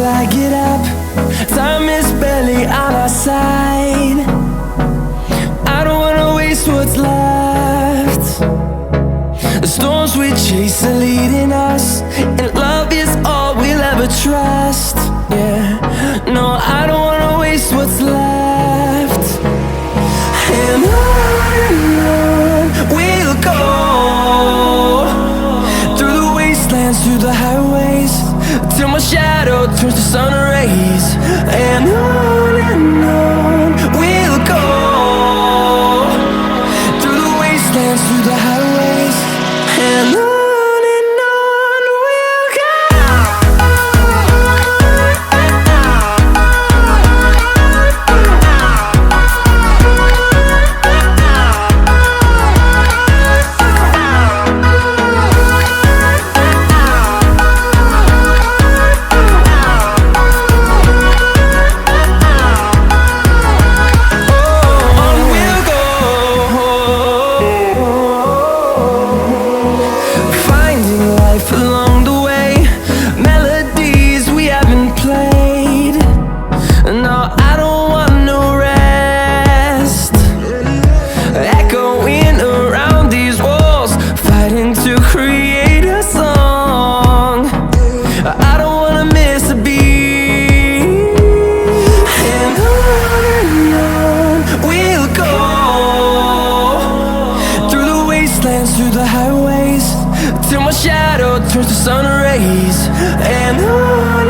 till I get up. Time is barely on our side. I don't wanna waste what's left. The storms we chase are leading us, and love is all we'll ever trust. Yeah, no, I don't wanna waste what's left. And on we'll go, through the wastelands, through the highways, till my shadow turns to sun rays. And on we'll go, through the wastelands, through the highways, and on we'll go. Along the way, melodies we haven't played. No, I don't want no rest. Echoing around these walls, fighting to create a song. I don't wanna miss a beat. And on we'll go, through the wastelands, through the highways, till my shadow turns to sun rays. And on